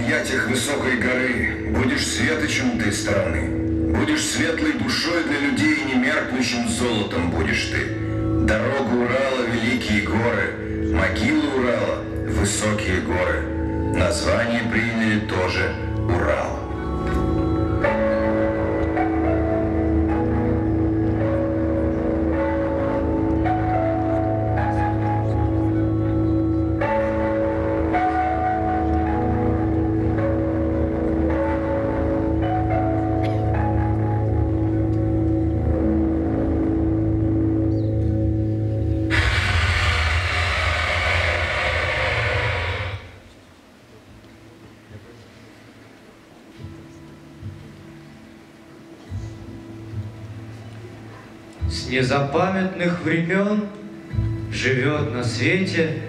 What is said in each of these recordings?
объятиях высокой горы будешь светочем ты страны, будешь светлой душой для людей, немеркнущим золотом будешь ты. Дорогу Урала — великие горы, могилу Урала — высокие горы. Название приняли тоже Урал. С незапамятных времен живет на свете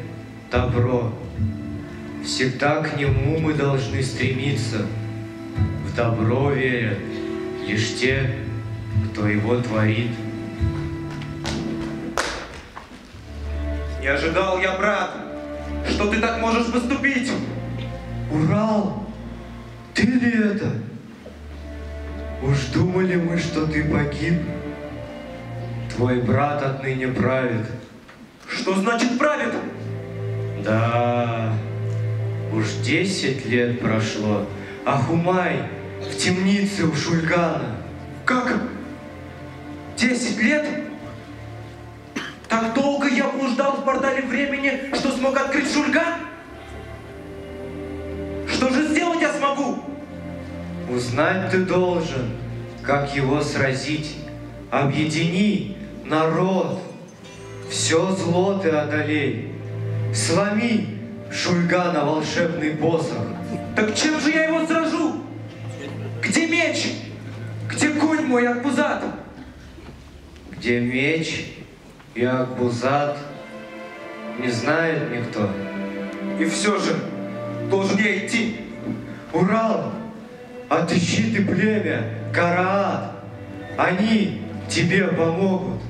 добро. Всегда к нему мы должны стремиться. В добро верят лишь те, кто его творит. Не ожидал я, брат, что ты так можешь поступить. Урал, ты ли это? Уж думали мы, что ты погиб. Твой брат отныне правит. Что значит правит? Да, уж 10 лет прошло, а Хумай в темнице у Шульгана. Как? 10 лет? Так долго я блуждал в портале времени, что смог открыть Шульган? Что же сделать я смогу? Узнать ты должен, как его сразить. Объедини народ, все зло ты одолей. Сломи Шульгана волшебный посох. Так чем же я его сражу? Где меч? Где конь мой, Акбузат? Где меч и Акбузат, не знает никто. И все же должен я идти. Урал, отыщи ты племя Караат, они тебе помогут.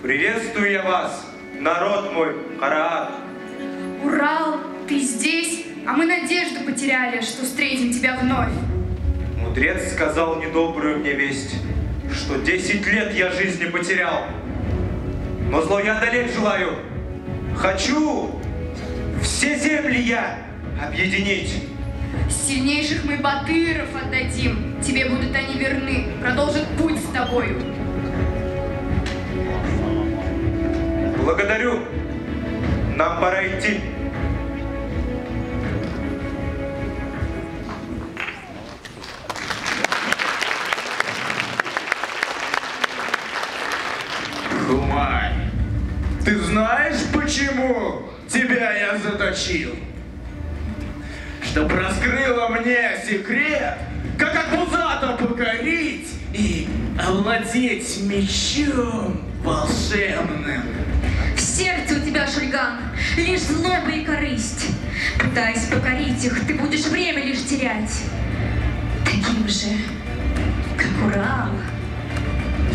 Приветствую я вас, народ мой, Караат. Урал, ты здесь, а мы надежду потеряли, что встретим тебя вновь. Мудрец сказал недобрую мне весть, что 10 лет я жизни потерял. Но зло я одолеть желаю. Хочу все земли я объединить. Сильнейших мы батыров отдадим. Тебе будут они верны, продолжат путь с тобою. Благодарю. Нам пора идти. Хумай, ты знаешь, почему тебя я заточил? Чтоб раскрыла мне секрет, как Акбузата покорить и овладеть мечом волшебным. В сердце у тебя, Шульган, лишь злоба и корысть. Пытаясь покорить их, ты будешь время лишь терять. Таким же, как Урал,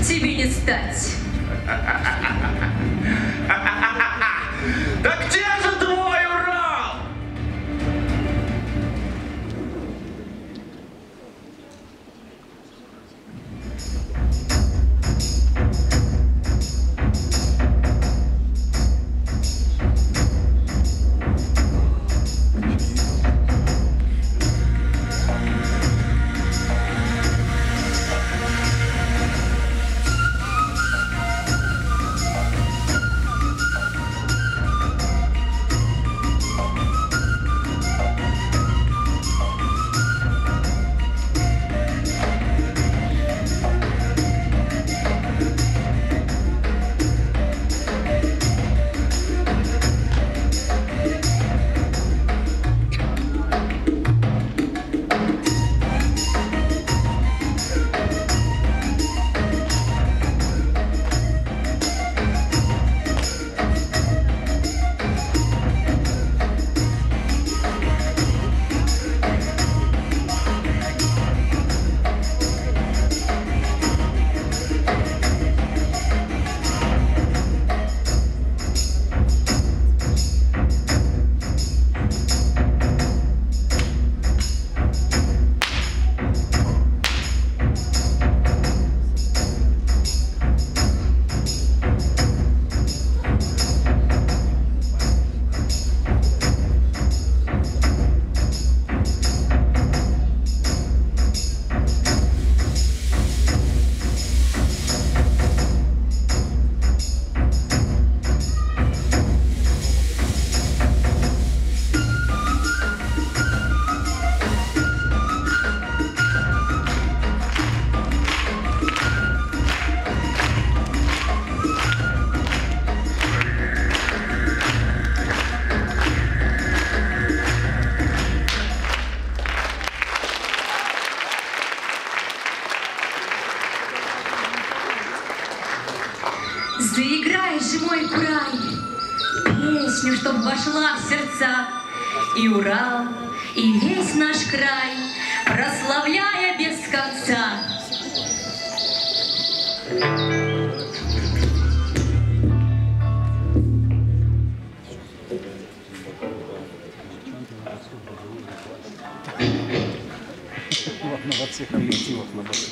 тебе не стать. Да где же твой Урал? Заиграй же, мой край, песню, чтоб вошла в сердца, и Урал, и весь наш край, прославляя без конца. Во всех коллективах на басу.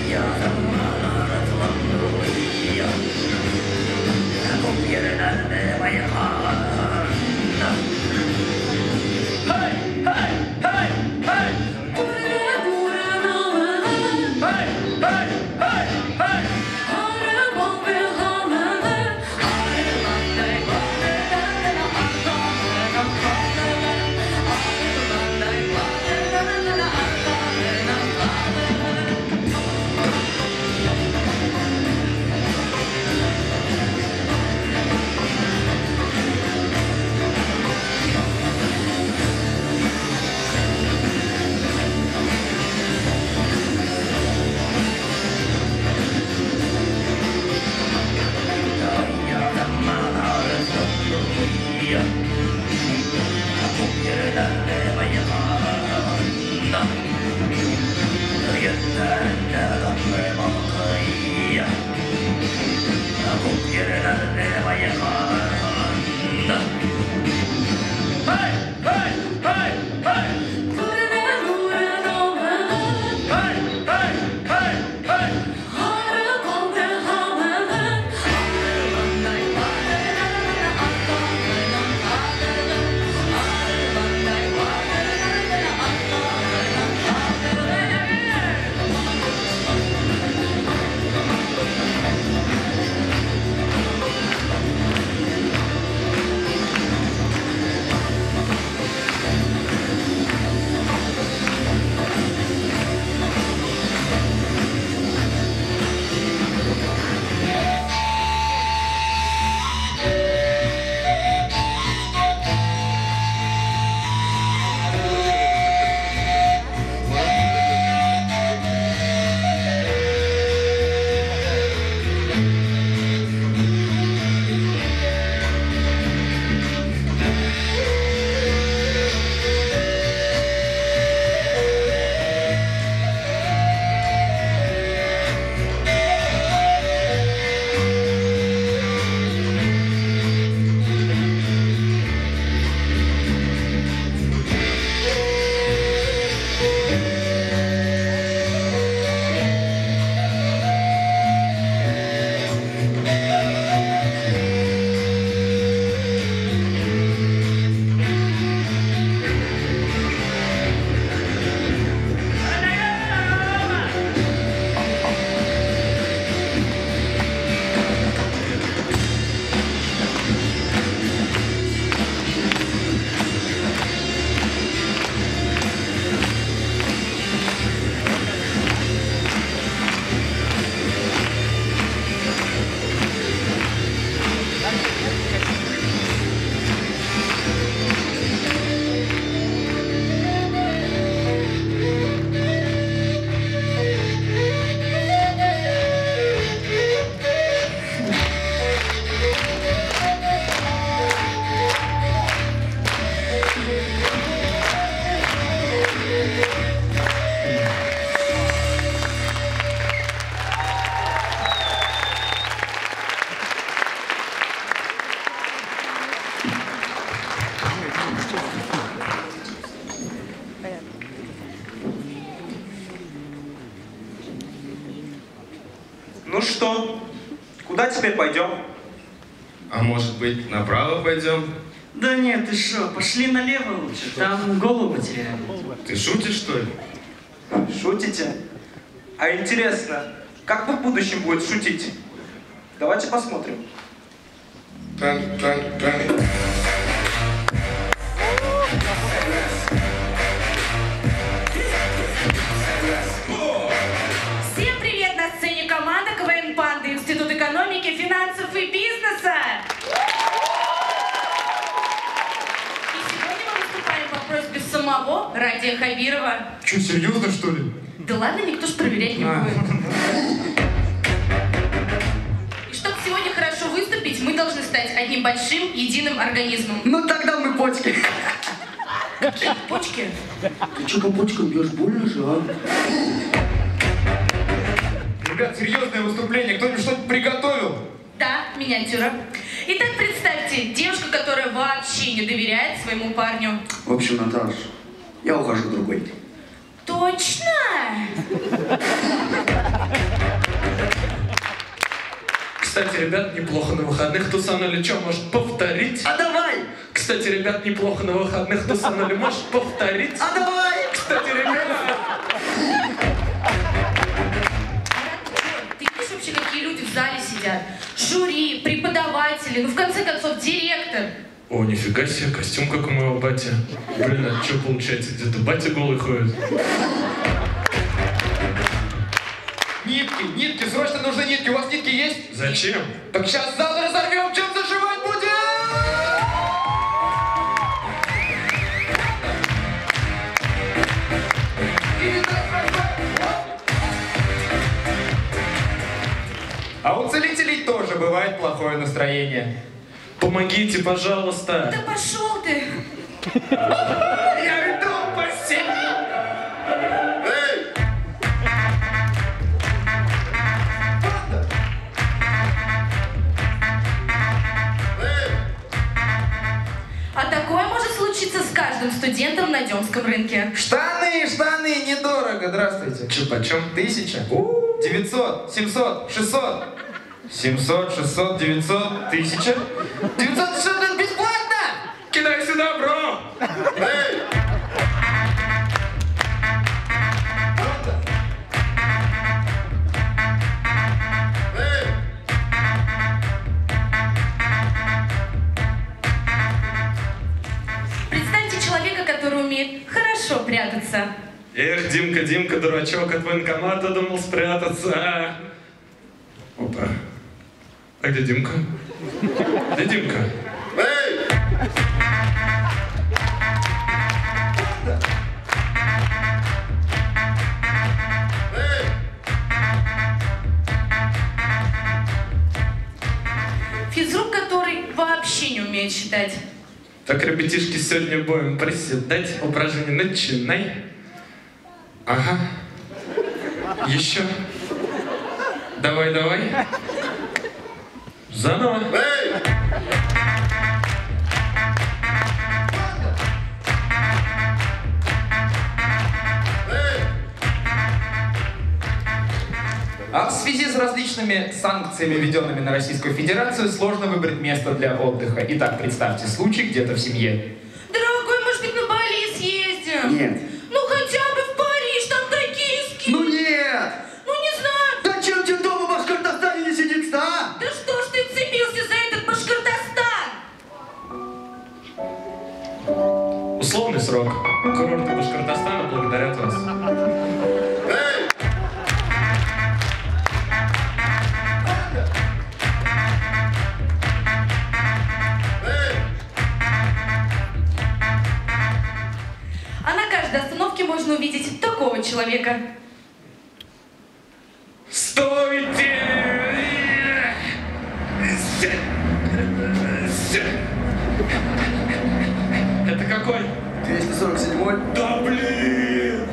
Yeah. Ну что, куда теперь пойдем? А может быть, направо пойдем? Да нет, ты шо, пошли налево лучше, там голову теряем. Ты шутишь, что ли? Шутите? А интересно, как вы в будущем будете шутить? Давайте посмотрим. Всем привет! На сцене команда КВН «Панда», Институт экономики, финансов и бизнеса. И сегодня мы выступаем по просьбе самого Радия Хабирова. Че, серьезно, что ли? Да ладно, никто ж проверять не будет. И чтобы сегодня хорошо выступить, мы должны стать одним большим, единым организмом. Ну тогда мы почки. Какие почки? Ты что по почкам бьешь, больно же, а? Ребят, серьезное выступление. Кто-нибудь что-то приготовил? Да, миниатюра. Итак, представьте, девушка, которая вообще не доверяет своему парню. В общем, Наташ, я ухожу другой. Точно? Кстати, ребят, неплохо на выходных тусанули. Что, может повторить? А давай! Кстати, ребят, неплохо на выходных тусанули. Может повторить? А давай! Кстати, ребят... Ты видишь вообще, какие люди в зале сидят? Жюри, преподаватели, ну в конце концов директор. О, нифига себе, костюм как у моего батя. Блин, а что получается, где-то батя голый ходит? Нитки, срочно нужны нитки. У вас нитки есть? Зачем? Так сейчас зал разорвем, чем зашивать будем? А у целителей тоже бывает плохое настроение. Помогите, пожалуйста. Да пошел ты! Я иду по себе. А такое может случиться с каждым студентом на Демском рынке. Штаны, недорого. Здравствуйте. Че, почем? 1000, 900, 700, 600, 700, 600, 900, 1000. 900, 600, это бесплатно! Кидай сюда, бро! Представьте человека, который умеет хорошо прятаться. Эх, Димка, дурачок, от военкомата думал спрятаться. Опа. А где Димка? Где Димка? Физрук, который вообще не умеет считать. Так, ребятишки, сегодня будем приседать. Упражнение начинай. Ага. Еще. Давай. Заново. А в связи с различными санкциями, введенными на Российскую Федерацию, сложно выбрать место для отдыха. Итак, представьте случай где-то в семье. Дорогой, может быть, на Бали съездим? Нет. Ну хотя бы в Париж, там токийский. Ну нет! Ну не знаю. Да чем тебе дома в Башкортостане не сидится, а? Да что ж ты вцепился за этот Башкортостан? Условный срок. Курорты Башкортостана благодарят вас. А на каждой остановке можно увидеть такого человека. Стойте! Это какой? 247-й. Да блин!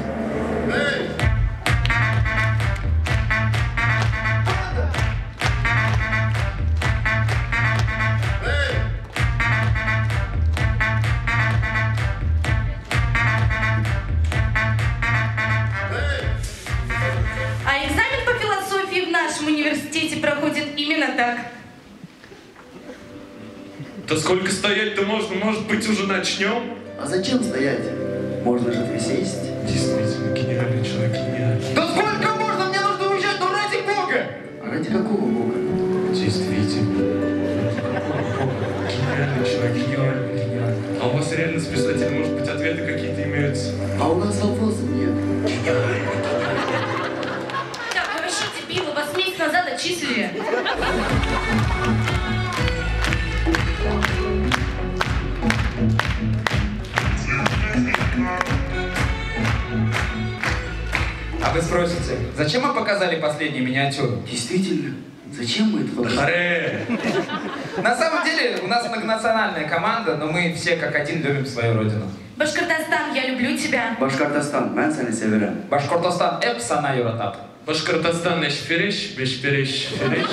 А экзамен по философии в нашем университете Да сколько стоять-то можно? Может быть, уже начнем? А зачем стоять? Можно же присесть. Действительно, гениальный человек, гениальный. Да сколько можно? Мне нужно уезжать, ну ради Бога! А ради какого Бога? Действительно. Гениальный человек, гениальный. А у вас реально с писателем, может быть, ответы какие-то имеются? А у нас алфоза нет. Так, вы вообще дебилы, вас месяц назад отчислили. А вы спросите, зачем мы показали последнюю миниатюру? Действительно, зачем мы это показали? На самом деле, у нас многонациональная команда, но мы все как один любим свою родину. Башкортостан, я люблю тебя. Башкортостан, ben seni severim. Башкортостан, hep sana юратап. Башкортостан, эшфереш, бешпереш, фереш.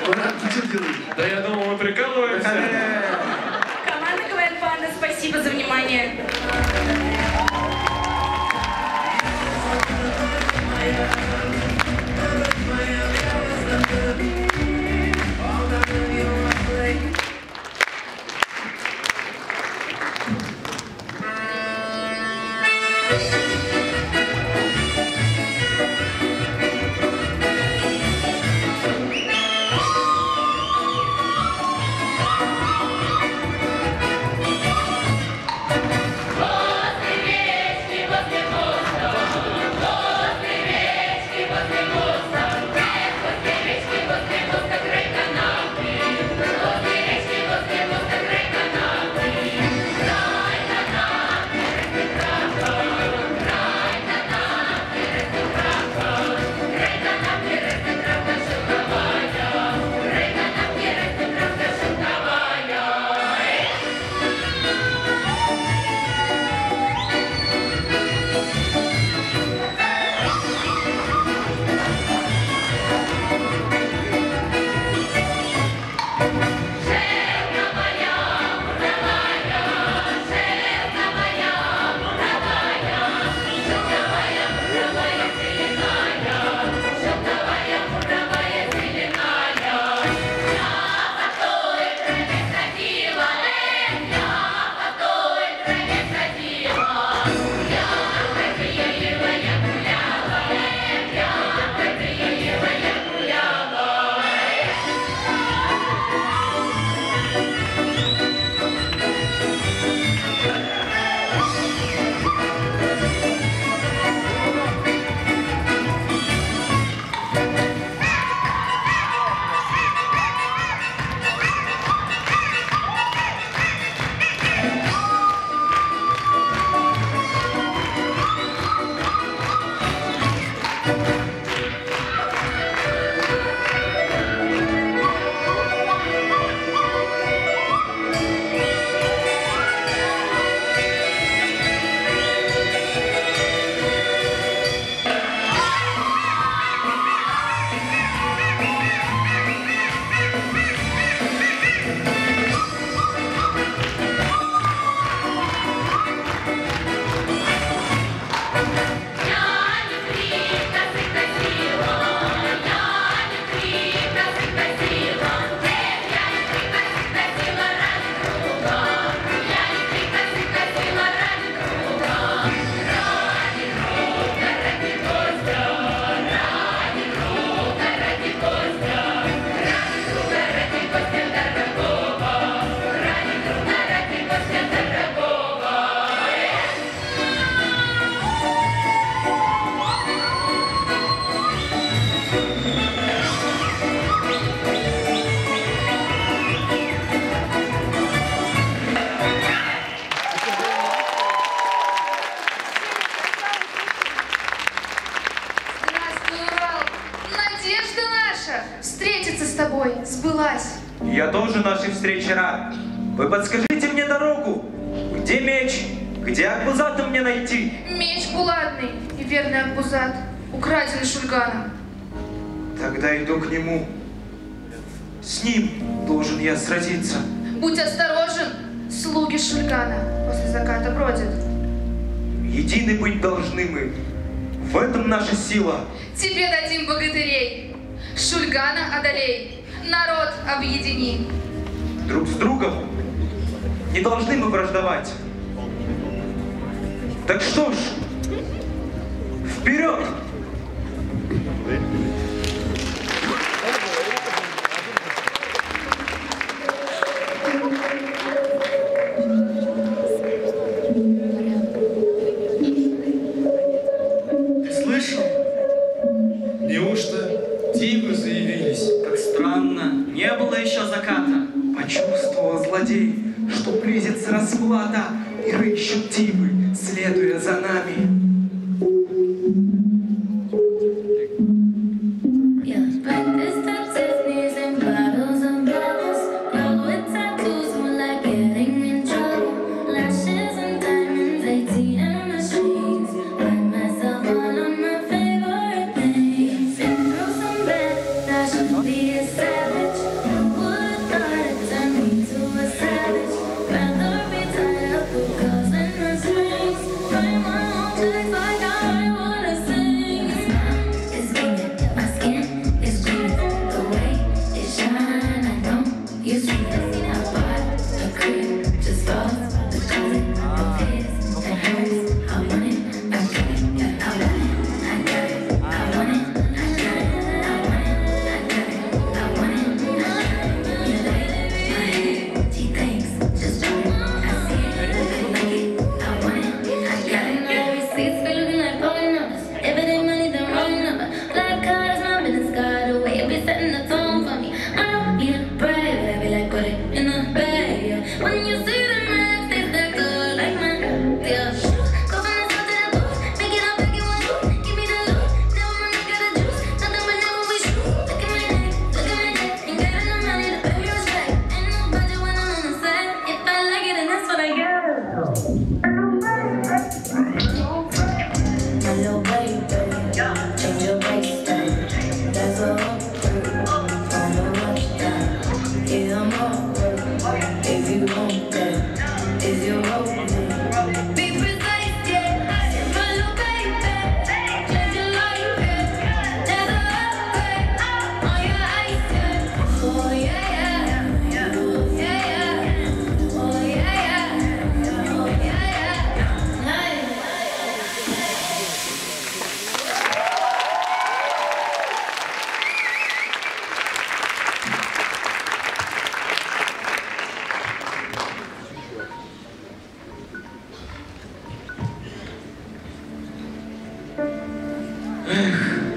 Ты что делаешь? Да я думал, мы прикалываемся. Команда КВН Панда, спасибо за внимание. Сбылась. Я тоже нашей встрече рад. Вы подскажите мне дорогу. Где меч? Где Акбузата мне найти? Меч булатный и верный Акбузат украден Шульганом. Тогда иду к нему. С ним должен я сразиться. Будь осторожен, слуги Шульгана после заката бродят. Едины быть должны мы. В этом наша сила. Тебе дадим богатырей. Шульгана одолей. Народ объедини. Друг с другом не должны мы враждовать. Так что ж, вперед! Ты слышал? Неужто дивы заявились? Как странно, не было еще заката. Почувствовал злодей, что близится расплата, и рыщут дивы, следуя за нами.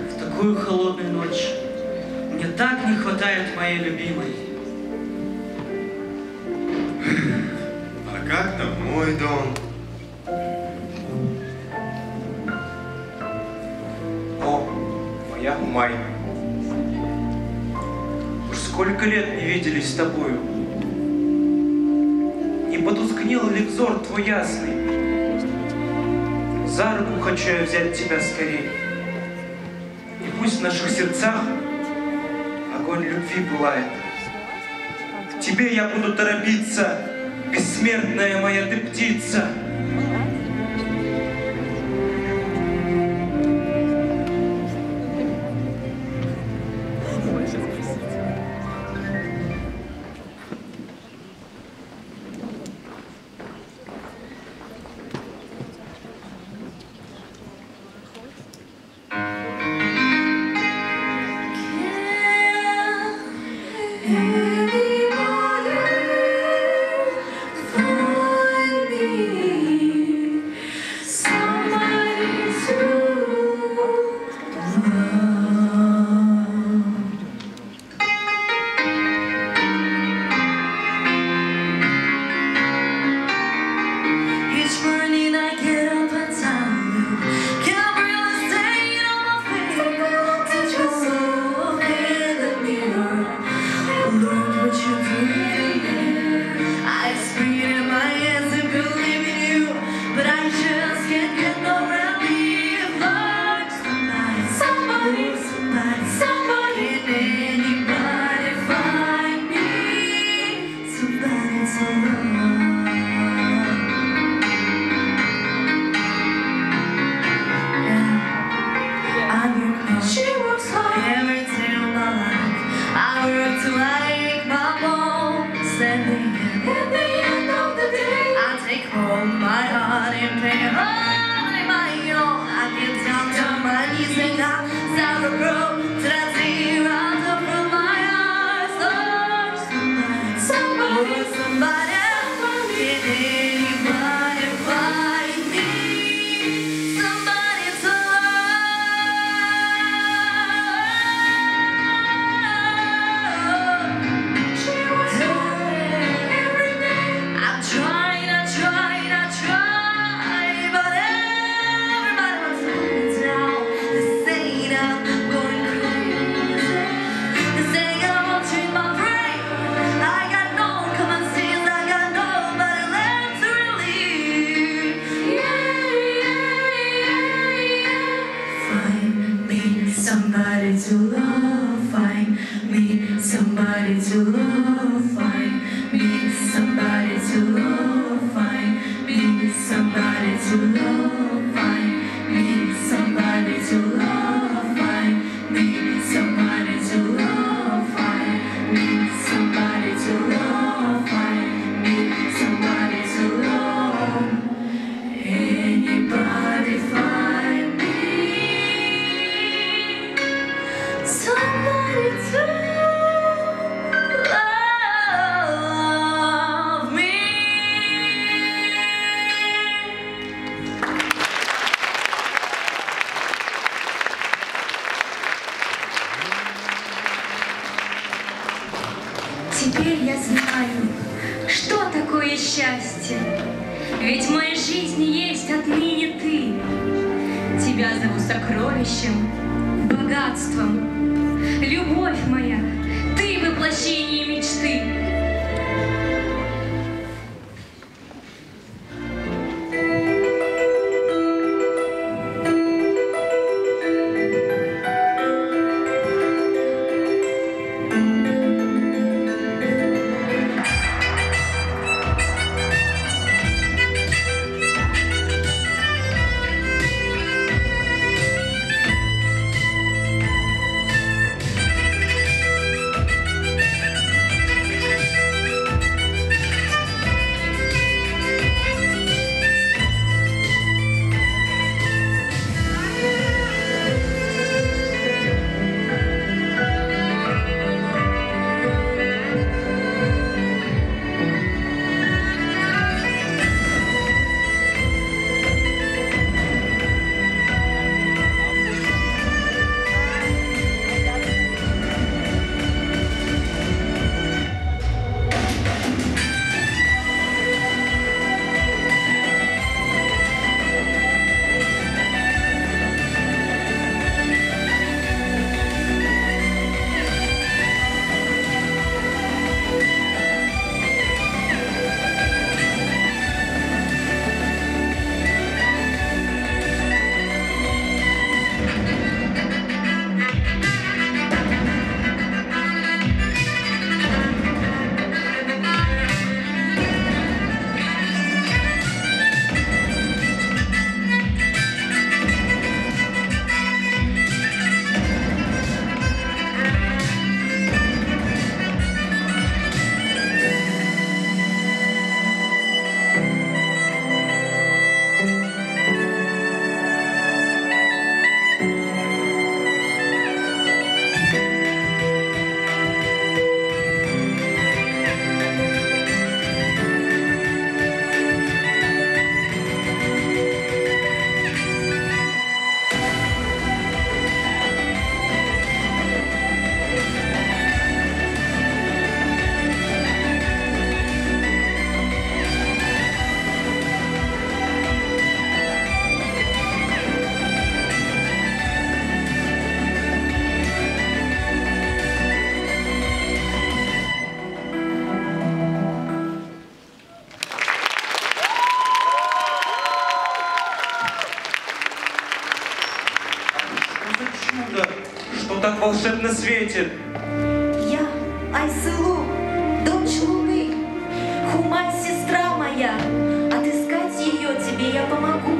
В такую холодную ночь мне так не хватает моей любимой. А как там мой дом? О, моя Майя. Уж сколько лет не виделись с тобою. Не потускнел ли взор твой ясный? За руку хочу я взять тебя скорей. И пусть в наших сердцах огонь любви пылает. К тебе я буду торопиться, бессмертная моя ты птица. Find me. somebody to love, find me somebody to love, find me somebody to love, find me somebody to love, find me somebody to love, find me somebody to love, find me somebody to love, find me somebody to love. Anybody find me somebody to love me. Теперь я знаю, что такое счастье. Ведь в моей жизни есть отныне ты. Тебя зову сокровищем, богатством. Любовь моя, ты воплощение мечты. Так волшебно светит. Я Айсылу, дочь луны, Хумай, сестра моя. Отыскать ее тебе я помогу.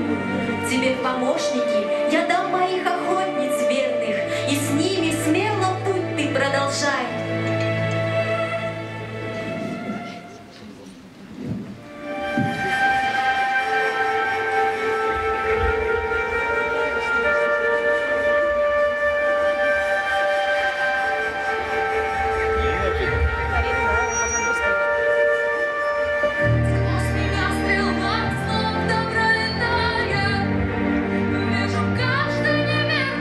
Тебе в помощники я дам моих охотниц верных, и с ними смело путь ты продолжай. Стрелок, словно пролетая, вижу каждый неверный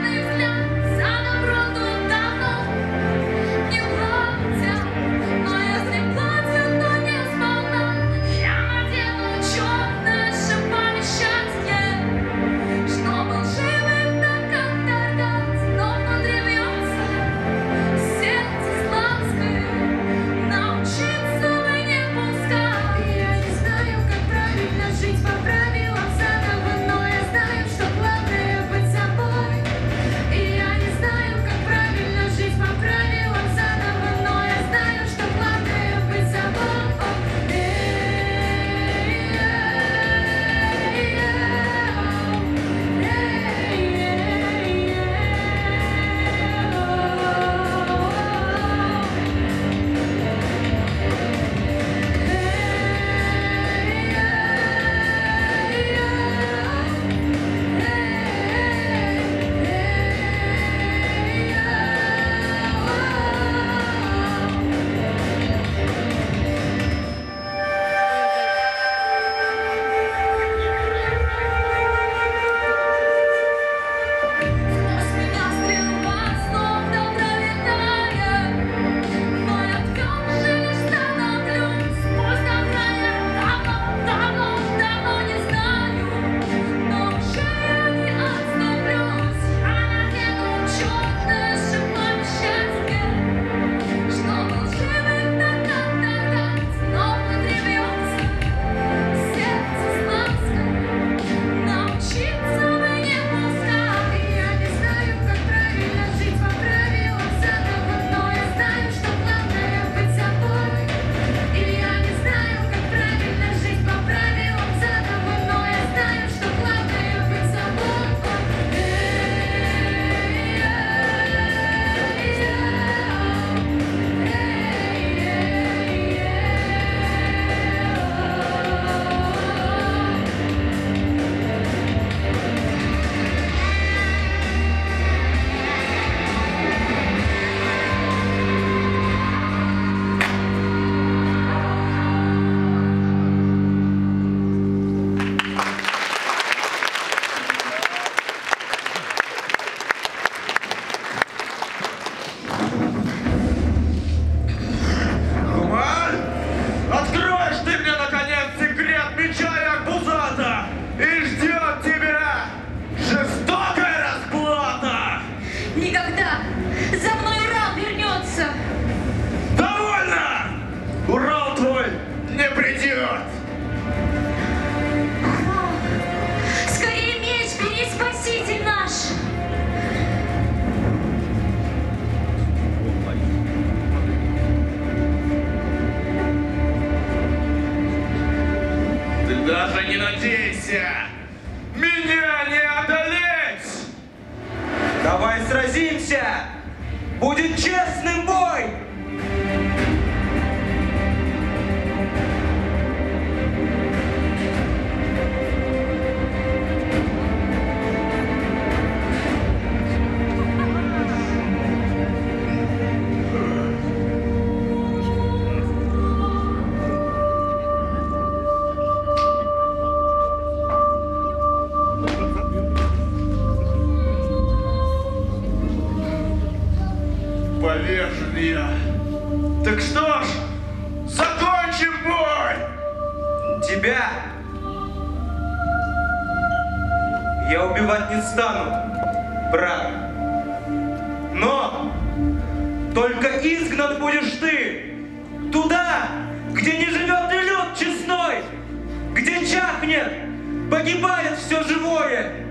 армия. Так что ж, закончим бой! Тебя я убивать не стану, брат. Но только изгнан будешь ты туда, где не живет и люд честной, где чахнет, погибает все живое.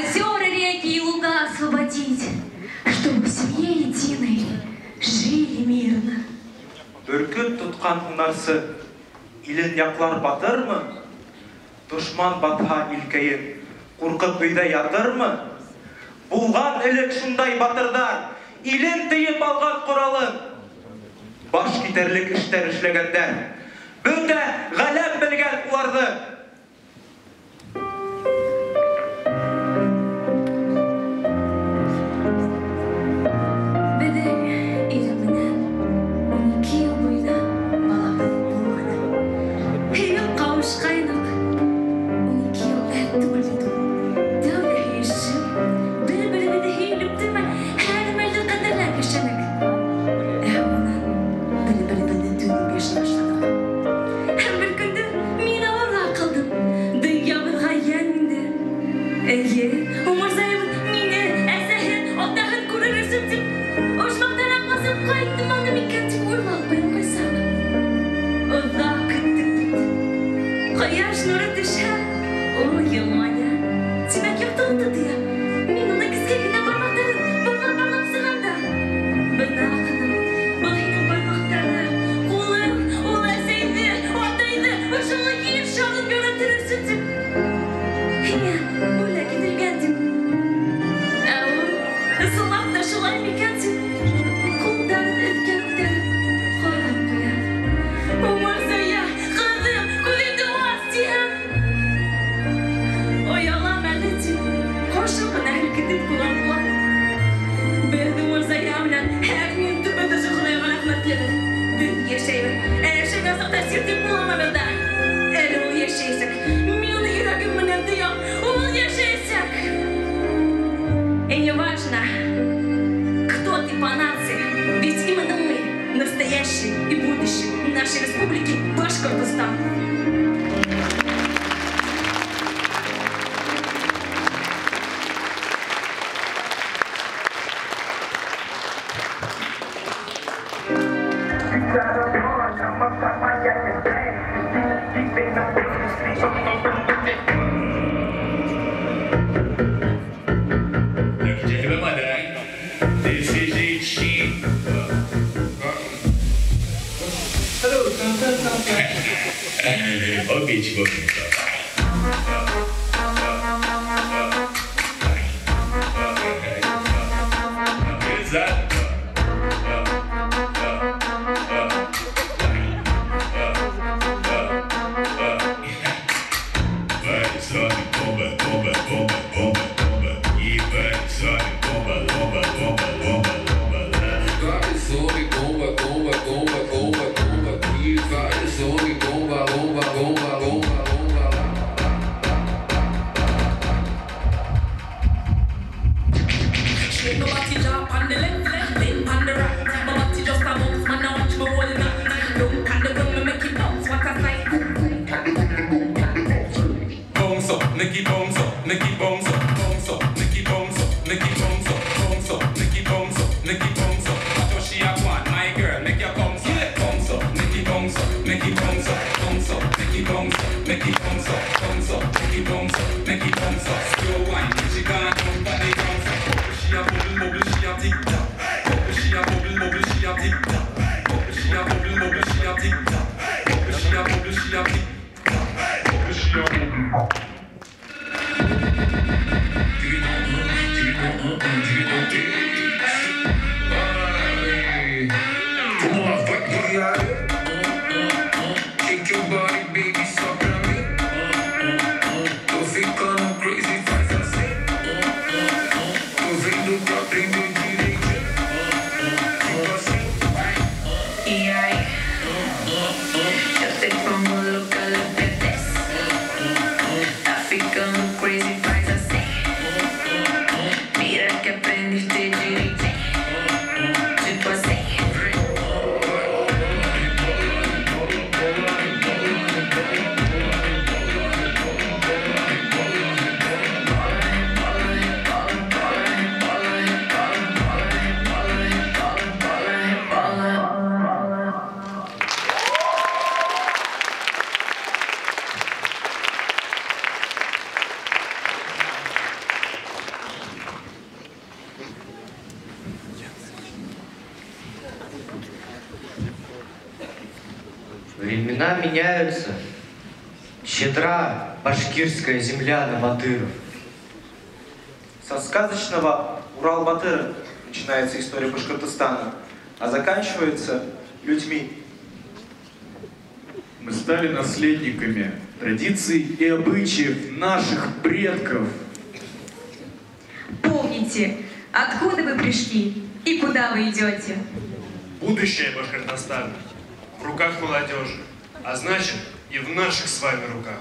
озера, реки и луга освободить, чтобы в семье единой жили мирно. Бүркіт тұтқан ұнарсы илін яқлар батыр мы? Дұшман батха илкейін қорқып үйде ятыр мы? Бұлған ілік шундай батырдар илен тыйып алған құралын. Баш кетерлік іштер ішлегендер. Бөтә ғалам білген уларды. Времена меняются. Щедра башкирская земля на батыров. Со сказочного Урал-Батыра начинается история Башкортостана, а заканчивается людьми. Мы стали наследниками традиций и обычаев наших предков. Помните, откуда вы пришли и куда вы идете. Будущее Башкортостана в руках молодежи, а значит и в наших с вами руках.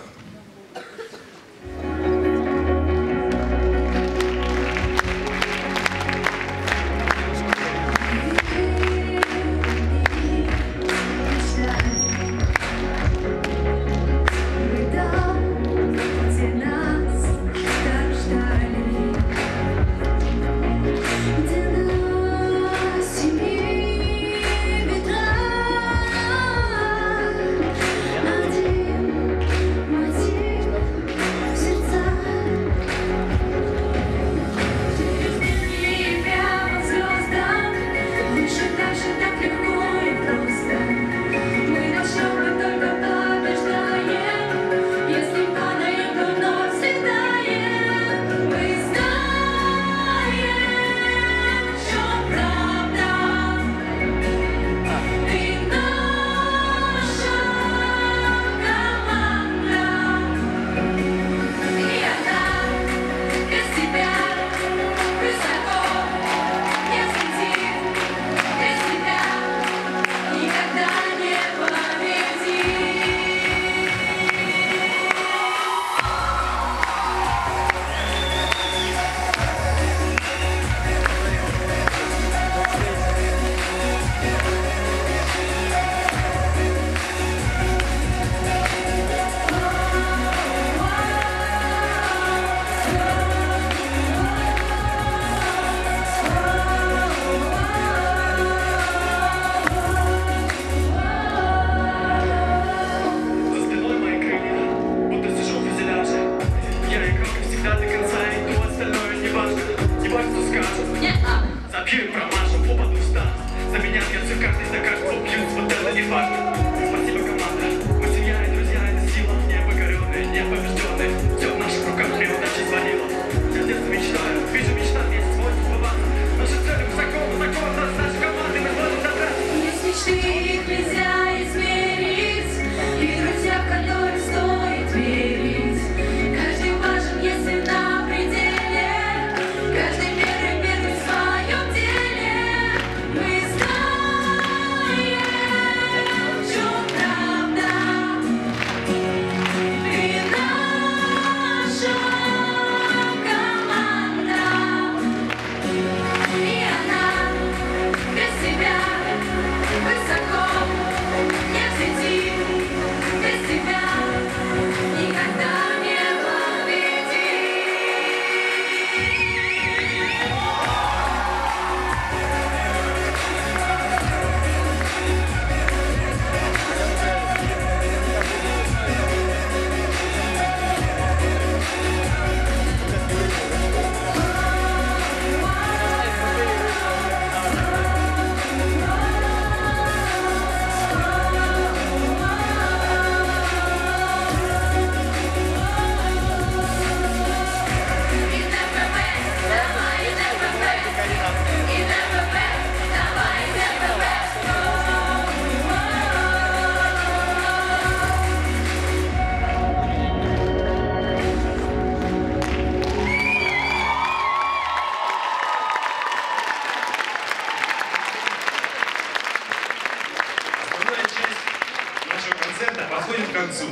Подходит к концу.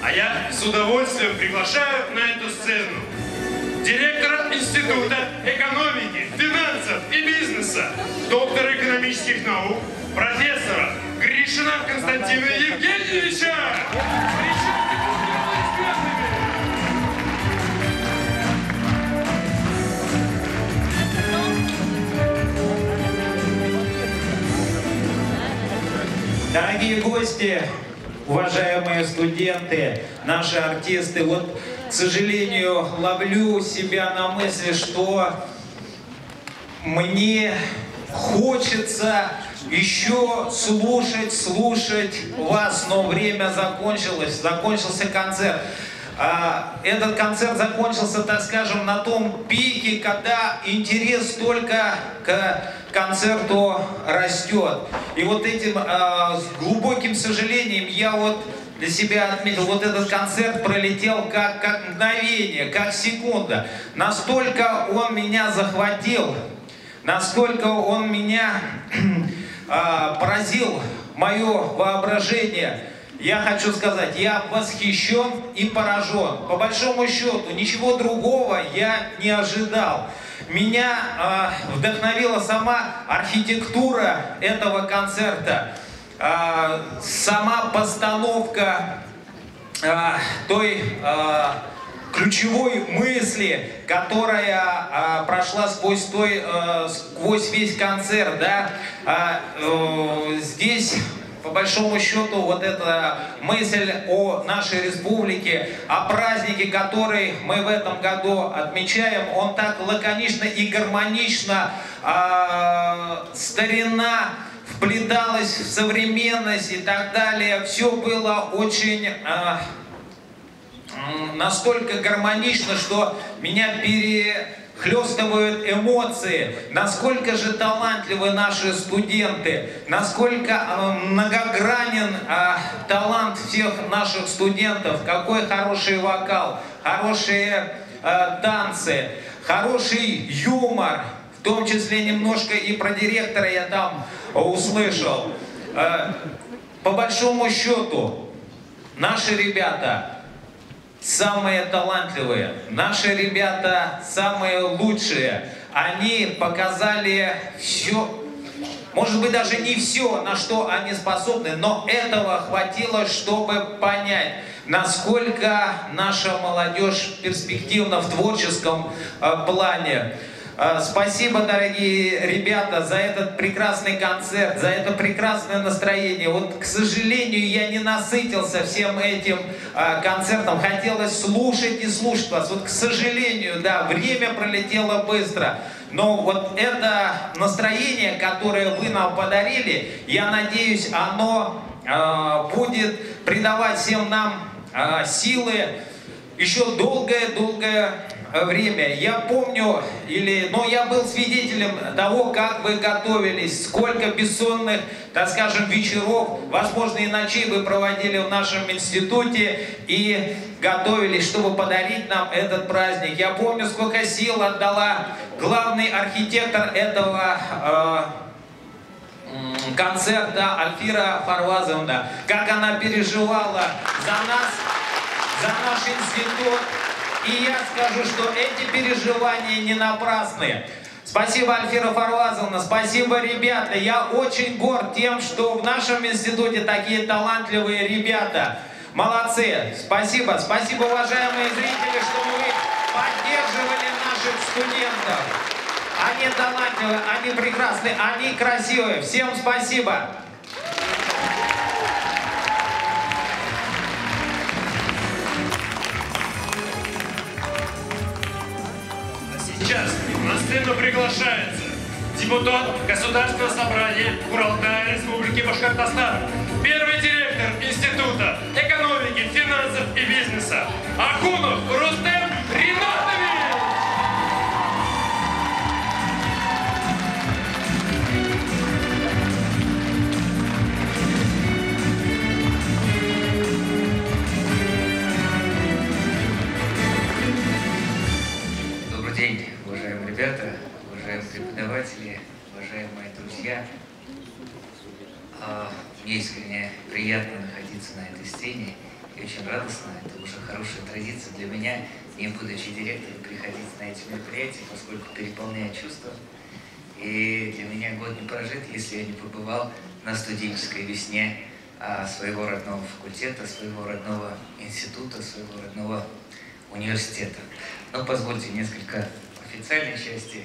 А я с удовольствием приглашаю на эту сцену директора Института экономики, финансов и бизнеса, доктора экономических наук, профессора Гришина Константина Евгеньевича. Дорогие гости, уважаемые студенты, наши артисты, вот, к сожалению, ловлю себя на мысли, что мне хочется еще слушать вас, но время закончилось, закончился концерт. этот концерт закончился, так скажем, на том пике, когда интерес только к концерту растет. И вот этим с глубоким сожалением я вот для себя отметил, вот этот концерт пролетел как мгновение, как секунда. Настолько он меня захватил, настолько он меня поразил, мое воображение. Я хочу сказать, я восхищен и поражен. По большому счету, ничего другого я не ожидал. Меня вдохновила сама архитектура этого концерта, сама постановка той ключевой мысли, которая прошла сквозь весь концерт. Да? Здесь, по большому счету, вот эта мысль о нашей республике, о празднике, который мы в этом году отмечаем, он так лаконично и гармонично, старина вплеталась в современность и так далее. Все было очень настолько гармонично, что меня перехлестывают эмоции. Насколько же талантливы наши студенты, насколько многогранен талант всех наших студентов, какой хороший вокал, хорошие танцы, хороший юмор, в том числе немножко и про директора я там услышал. По большому счету, наши ребята самые талантливые, наши ребята самые лучшие. Они показали все, может быть даже не все, на что они способны, но этого хватило, чтобы понять, насколько наша молодежь перспективна в творческом плане. Спасибо, дорогие ребята, за этот прекрасный концерт, за это прекрасное настроение. Вот, к сожалению, я не насытился всем этим концертом. Хотелось слушать и слушать вас. Вот, к сожалению, да, время пролетело быстро. Но вот это настроение, которое вы нам подарили, я надеюсь, оно будет придавать всем нам силы еще долгое-долгое время. Я помню, но я был свидетелем того, как вы готовились, сколько бессонных, так скажем, вечеров, возможно, и ночей вы проводили в нашем институте и готовились, чтобы подарить нам этот праздник. Я помню, сколько сил отдала главный архитектор этого концерта Альфира Фарвазовна, как она переживала за нас, за наш институт. И я скажу, что эти переживания не напрасны. Спасибо, Альфира Фарвазовна, спасибо, ребята. Я очень горд тем, что в нашем институте такие талантливые ребята. Молодцы. Спасибо. Спасибо, уважаемые зрители, что вы поддерживали наших студентов. Они талантливые, они прекрасные, они красивые. Всем спасибо. Сейчас на сцену приглашается депутат Государственного собрания Уралтая Республики Башкортостан, первый директор Института экономики, финансов и бизнеса Акунов Рустем Ринатович. День, уважаемые ребята, уважаемые преподаватели, уважаемые друзья. Мне искренне приятно находиться на этой сцене и очень радостно. Это уже хорошая традиция для меня, не будучи директором, приходить на эти мероприятия, поскольку переполняет чувства. И для меня год не прожит, если я не побывал на студенческой весне своего родного факультета, своего родного института, своего родного университета. Но позвольте несколько официальной части.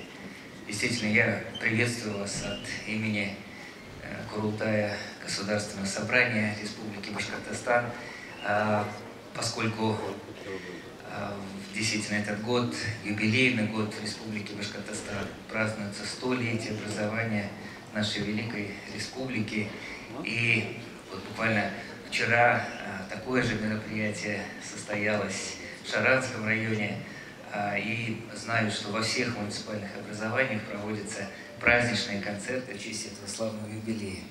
Действительно, я приветствую вас от имени Курултая Государственного собрания Республики Башкортостан, поскольку действительно этот год, юбилейный год в Республике Башкортостан, празднуется 100-летие образования нашей великой республики. И вот буквально вчера такое же мероприятие состоялось в Шаранском районе. И знаю, что во всех муниципальных образованиях проводятся праздничные концерты в честь этого славного юбилея.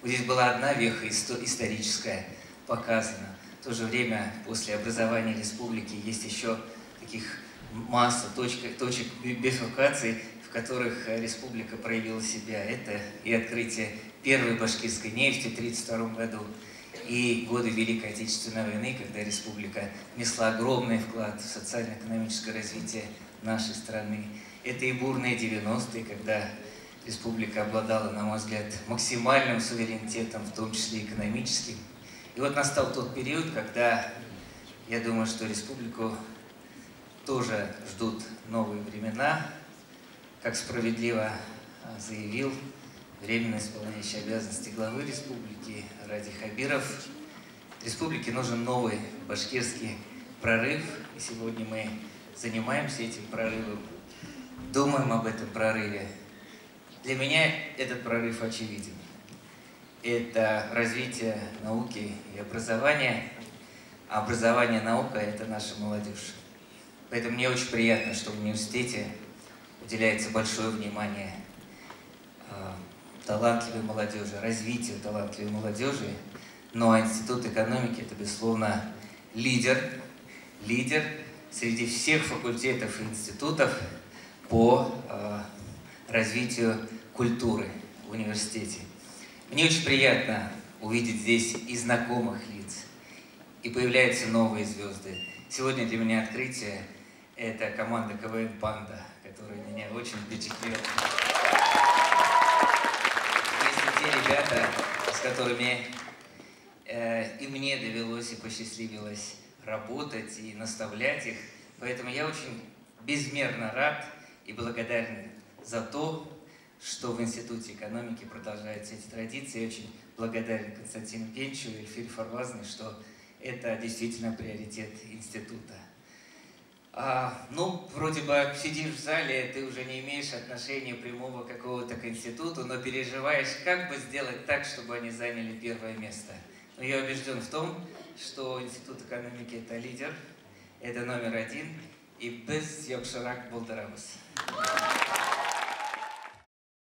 Вот здесь была одна веха историческая показана. В то же время после образования республики есть еще таких масса точек бифуркации, в которых республика проявила себя. Это и открытие первой башкирской нефти в 1932 году, и годы Великой Отечественной войны, когда республика внесла огромный вклад в социально-экономическое развитие нашей страны. Это и бурные 90-е, когда республика обладала, на мой взгляд, максимальным суверенитетом, в том числе экономическим. И вот настал тот период, когда я думаю, что республику тоже ждут новые времена. Как справедливо заявил временно исполняющий обязанности главы республики Ради Хабиров, республике нужен новый башкирский прорыв. И сегодня мы занимаемся этим прорывом, думаем об этом прорыве. Для меня этот прорыв очевиден. Это развитие науки и образования. А образование и наука – это наша молодежь. Поэтому мне очень приятно, что в университете уделяется большое внимание талантливой молодежи, развитию талантливой молодежи. Ну а Институт экономики – это, безусловно, лидер среди всех факультетов и институтов по развитию культуры в университете. Мне очень приятно увидеть здесь и знакомых лиц, и появляются новые звезды. Сегодня для меня открытие – это команда КВН «Панда», которая меня очень впечатлила. Есть те ребята, с которыми и мне довелось, и посчастливилось работать, и наставлять их. Поэтому я очень безмерно рад и благодарен за то, что в Институте экономики продолжаются эти традиции. Я очень благодарен Константину Пенчу и Эльфире Фарвазовне, что это действительно приоритет института. Ну, вроде бы сидишь в зале, ты уже не имеешь отношения прямого какого-то к институту, но переживаешь, как бы сделать так, чтобы они заняли первое место. Но я убежден в том, что Институт экономики – это лидер, это номер один, и без Йокшарак Болдарабас.